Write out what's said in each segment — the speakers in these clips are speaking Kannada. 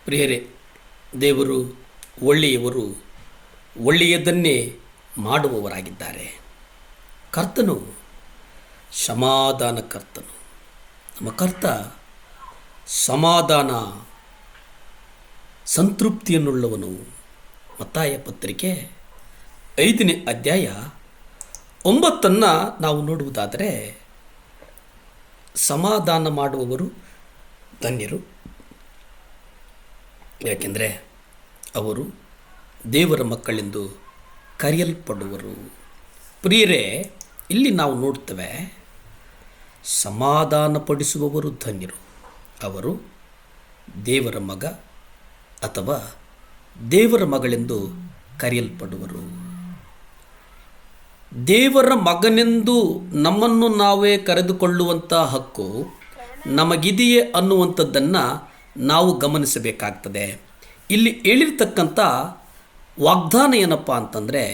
ಪ್ರಿಯರೇ, ದೇವರು ಒಳ್ಳೆಯವರು, ಒಳ್ಳೆಯದನ್ನೇ ಮಾಡುವವರಾಗಿದ್ದಾರೆ. ಕರ್ತನು ಸಮಾಧಾನ ಕರ್ತನು. ನಮ್ಮ ಕರ್ತ ಸಮಾಧಾನ ಸಂತೃಪ್ತಿಯನ್ನುಳ್ಳವನು. ಮತ್ತಾಯ ಪತ್ರಿಕೆ 5ನೇ ಅಧ್ಯಾಯ 9 ನಾವು ನೋಡುವುದಾದರೆ, ಸಮಾಧಾನ ಮಾಡುವವರು ಧನ್ಯರು, ಯಾಕೆಂದರೆ ಅವರು ದೇವರ ಮಕ್ಕಳೆಂದು ಕರೆಯಲ್ಪಡುವರು. ಪ್ರಿಯರೇ, ಇಲ್ಲಿ ನಾವು ನೋಡ್ತೇವೆ, ಸಮಾಧಾನಪಡಿಸುವವರು ಧನ್ಯರು, ಅವರು ದೇವರ ಮಗ ಅಥವಾ ದೇವರ ಮಗಳೆಂದು ಕರೆಯಲ್ಪಡುವರು. ದೇವರ ಮಗನೆಂದು ನಮ್ಮನ್ನು ನಾವೇ ಕರೆದುಕೊಳ್ಳುವಂಥ ಹಕ್ಕು ನಮಗಿದೆಯೇ ಅನ್ನುವಂಥದ್ದನ್ನು ನಾವು ಗಮನಿಸಬೇಕಾಗ್ತದೆ. ಇಲ್ಲಿ ಹೇಳಿರ್ತಕ್ಕಂಥ ವಾಗ್ದಾನ ಏನಪ್ಪ ಅಂತಂದರೆ,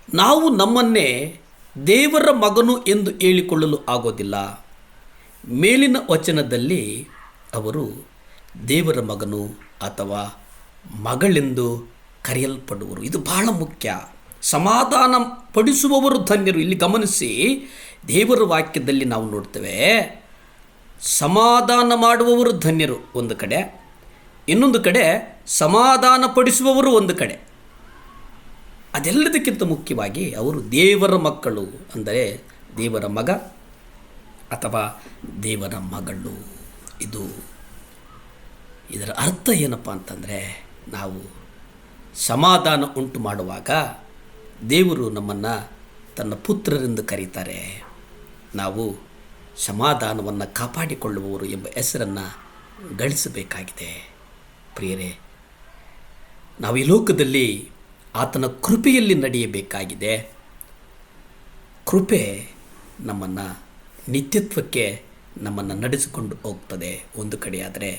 ನಾವು ನಮ್ಮನ್ನೇ ದೇವರ ಮಗನು ಎಂದು ಹೇಳಿಕೊಳ್ಳಲು ಆಗೋದಿಲ್ಲ. ಮೇಲಿನ ವಚನದಲ್ಲಿ ಅವರು ದೇವರ ಮಗನು ಅಥವಾ ಮಗಳೆಂದು ಕರೆಯಲ್ಪಡುವರು. ಇದು ಬಹಳ ಮುಖ್ಯ. ಸಮಾಧಾನ ಪಡಿಸುವವರು ಧನ್ಯರು. ಇಲ್ಲಿ ಗಮನಿಸಿ, ದೇವರ ವಾಕ್ಯದಲ್ಲಿ ನಾವು ನೋಡ್ತೇವೆ, ಸಮಾಧಾನ ಮಾಡುವವರು ಧನ್ಯರು ಒಂದು ಕಡೆ, ಇನ್ನೊಂದು ಕಡೆ ಸಮಾಧಾನ ಪಡಿಸುವವರು ಒಂದು ಕಡೆ. ಅದೆಲ್ಲದಕ್ಕಿಂತ ಮುಖ್ಯವಾಗಿ ಅವರು ದೇವರ ಮಕ್ಕಳು, ಅಂದರೆ ದೇವರ ಮಗ ಅಥವಾ ದೇವರ ಮಗಳು. ಇದರ ಅರ್ಥ ಏನಪ್ಪ ಅಂತಂದರೆ, ನಾವು ಸಮಾಧಾನ ಉಂಟು ಮಾಡುವಾಗ ದೇವರು ನಮ್ಮನ್ನು ತನ್ನ ಪುತ್ರರೆಂದು ಕರೀತಾರೆ. ನಾವು ಸಮಾಧಾನವನ್ನು ಕಾಪಾಡಿಕೊಳ್ಳುವವರು ಎಂಬ ಹೆಸರನ್ನು ಗಳಿಸಬೇಕಾಗಿದೆ. ಪ್ರಿಯರೇ, ನಾವು ಈ ಲೋಕದಲ್ಲಿ ಆತನ ಕೃಪೆಯಲ್ಲಿ ನಡೆಯಬೇಕಾಗಿದೆ. ಕೃಪೆ ನಮ್ಮನ್ನು ನಿತ್ಯತ್ವಕ್ಕೆ ನಮ್ಮನ್ನು ನಡೆಸಿಕೊಂಡು ಹೋಗ್ತದೆ ಒಂದು ಕಡೆಯಾದರೆ,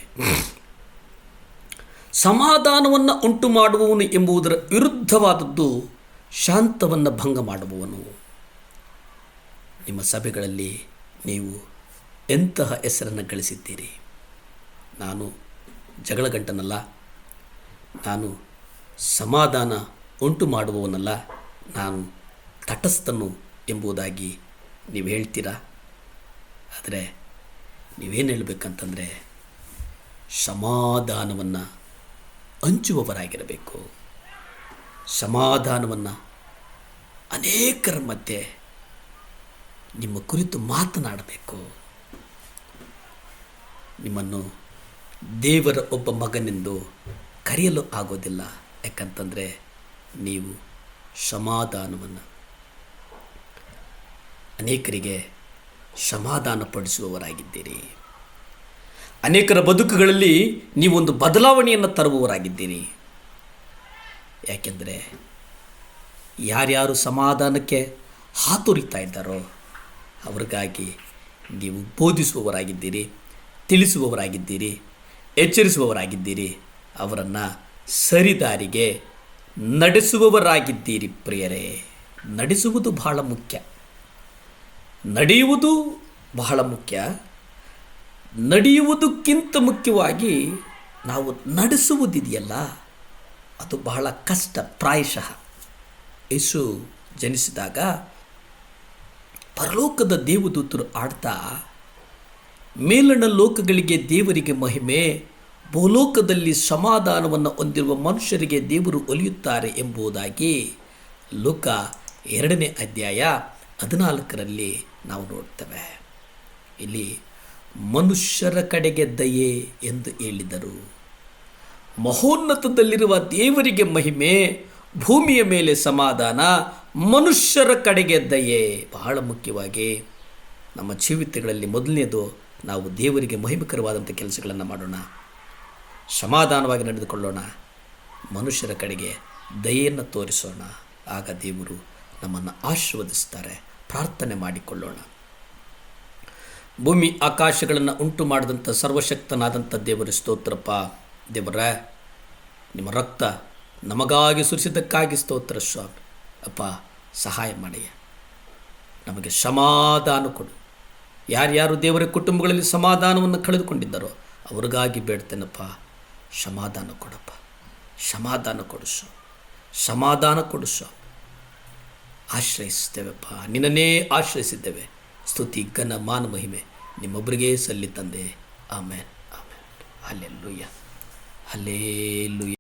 ಸಮಾಧಾನವನ್ನು ಉಂಟು ಮಾಡುವವನು ಎಂಬುದರ ವಿರುದ್ಧವಾದದ್ದು ಶಾಂತವನ್ನು ಭಂಗ ಮಾಡುವವನು. ನಿಮ್ಮ ಸಭೆಗಳಲ್ಲಿ ನೀವು ಎಂತಹ ಹೆಸರನ್ನು ಗಳಿಸಿದ್ದೀರಿ? ನಾನು ಜಗಳಗಂಟನಲ್ಲ, ನಾನು ಸಮಾಧಾನ ಉಂಟು ಮಾಡುವವನಲ್ಲ, ನಾನು ತಟಸ್ಥನು ಎಂಬುದಾಗಿ ನೀವು ಹೇಳ್ತೀರಾ. ಆದರೆ ನೀವೇನು ಹೇಳಬೇಕಂತಂದರೆ, ಸಮಾಧಾನವನ್ನು ಹಂಚುವವರಾಗಿರಬೇಕು. ಸಮಾಧಾನವನ್ನು ಅನೇಕರ ಮಧ್ಯೆ ನಿಮ್ಮ ಕುರಿತು ಮಾತನಾಡಬೇಕು. ನಿಮ್ಮನ್ನು ದೇವರ ಒಬ್ಬ ಮಗನೆಂದು ಕರೆಯಲು ಆಗೋದಿಲ್ಲ, ಯಾಕಂತಂದರೆ ನೀವು ಸಮಾಧಾನವನ್ನು ಅನೇಕರಿಗೆ ಸಮಾಧಾನಪಡಿಸುವವರಾಗಿದ್ದೀರಿ. ಅನೇಕರ ಬದುಕುಗಳಲ್ಲಿ ನೀವೊಂದು ಬದಲಾವಣೆಯನ್ನು ತರುವವರಾಗಿದ್ದೀರಿ. ಯಾಕೆಂದರೆ ಯಾರ್ಯಾರು ಸಮಾಧಾನಕ್ಕೆ ಹಾತೊರಿತಾ ಇದ್ದಾರೋ ಅವ್ರಿಗಾಗಿ ನೀವು ಬೋಧಿಸುವವರಾಗಿದ್ದೀರಿ, ತಿಳಿಸುವವರಾಗಿದ್ದೀರಿ, ಎಚ್ಚರಿಸುವವರಾಗಿದ್ದೀರಿ, ಅವರನ್ನು ಸರಿದಾರಿಗೆ ನಡೆಸುವವರಾಗಿದ್ದೀರಿ. ಪ್ರಿಯರೇ, ನಡೆಸುವುದು ಬಹಳ ಮುಖ್ಯ, ನಡೆಯುವುದು ಬಹಳ ಮುಖ್ಯ. ನಡೆಯುವುದಕ್ಕಿಂತ ಮುಖ್ಯವಾಗಿ ನಾವು ನಡೆಸುವುದಿದೆಯಲ್ಲ, ಅದು ಬಹಳ ಕಷ್ಟ. ಪ್ರಾಯಶಃ ಯೇಸು ಜನಿಸಿದಾಗ ಪರಲೋಕದ ದೇವದೂತರು ಆಡ್ತಾ, ಮೇಲಣ ಲೋಕಗಳಿಗೆ ದೇವರಿಗೆ ಮಹಿಮೆ, ಭೂಲೋಕದಲ್ಲಿ ಸಮಾಧಾನವನ್ನು ಹೊಂದಿರುವ ಮನುಷ್ಯರಿಗೆ ದೇವರು ಒಲಿಯುತ್ತಾರೆ ಎಂಬುದಾಗಿ ಲೋಕ 2ನೇ ಅಧ್ಯಾಯ 14ರಲ್ಲಿ ನಾವು ನೋಡ್ತೇವೆ. ಇಲ್ಲಿ ಮನುಷ್ಯರ ಕಡೆಗೆ ದಯೆ ಎಂದು ಹೇಳಿದರು. ಮಹೋನ್ನತದಲ್ಲಿರುವ ದೇವರಿಗೆ ಮಹಿಮೆ, ಭೂಮಿಯ ಮೇಲೆ ಸಮಾಧಾನ, ಮನುಷ್ಯರ ಕಡೆಗೆ ದಯೆ. ಬಹಳ ಮುಖ್ಯವಾಗಿ ನಮ್ಮ ಜೀವಿತಗಳಲ್ಲಿ ಮೊದಲನೇದು, ನಾವು ದೇವರಿಗೆ ಮಹಿಮಕರವಾದಂಥ ಕೆಲಸಗಳನ್ನು ಮಾಡೋಣ, ಸಮಾಧಾನವಾಗಿ ನಡೆದುಕೊಳ್ಳೋಣ, ಮನುಷ್ಯರ ಕಡೆಗೆ ದಯೆಯನ್ನು ತೋರಿಸೋಣ. ಆಗ ದೇವರು ನಮ್ಮನ್ನು ಆಶೀರ್ವದಿಸ್ತಾರೆ. ಪ್ರಾರ್ಥನೆ ಮಾಡಿಕೊಳ್ಳೋಣ. ಭೂಮಿ ಆಕಾಶಗಳನ್ನು ಉಂಟು ಮಾಡಿದಂಥ ಸರ್ವಶಕ್ತನಾದಂಥ ದೇವರ ಸ್ತೋತ್ರಪ್ಪ. ದೇವರ, ನಿಮ್ಮ ರಕ್ತ ನಮಗಾಗಿ ಸುರಿಸಿದ್ದಕ್ಕಾಗಿ ಸ್ತೋತ್ರ ಸ್ವಾಮಿ. ಅಪ್ಪ, ಸಹಾಯ ಮಾಡಯ್ಯ, ನಮಗೆ ಸಮಾಧಾನ ಕೊಡು. ಯಾರ್ಯಾರು ದೇವರ ಕುಟುಂಬಗಳಲ್ಲಿ ಸಮಾಧಾನವನ್ನು ಕಳೆದುಕೊಂಡಿದ್ದಾರೋ ಅವ್ರಿಗಾಗಿ ಬೇಡ್ತೇನಪ್ಪ, ಸಮಾಧಾನ ಕೊಡಪ್ಪ, ಸಮಾಧಾನ ಕೊಡಿಸು, ಸಮಾಧಾನ ಕೊಡಿಸು. ಆಶ್ರಯಿಸ್ತೇವೆಪ್ಪ, ನಿನ್ನನ್ನೇ ಆಶ್ರಯಿಸಿದ್ದೇವೆ. ಸ್ತುತಿ, ಘನ, ಮಾನ, ಮಹಿಮೆ ನಿಮ್ಮೊಬ್ಬರಿಗೇ ಸಲ್ಲಿ ತಂದೆ. ಆಮೇನ್, ಆಮೇನ್. ಹಲ್ಲೆಲೂಯ, ಹಲ್ಲೆಲೂಯ.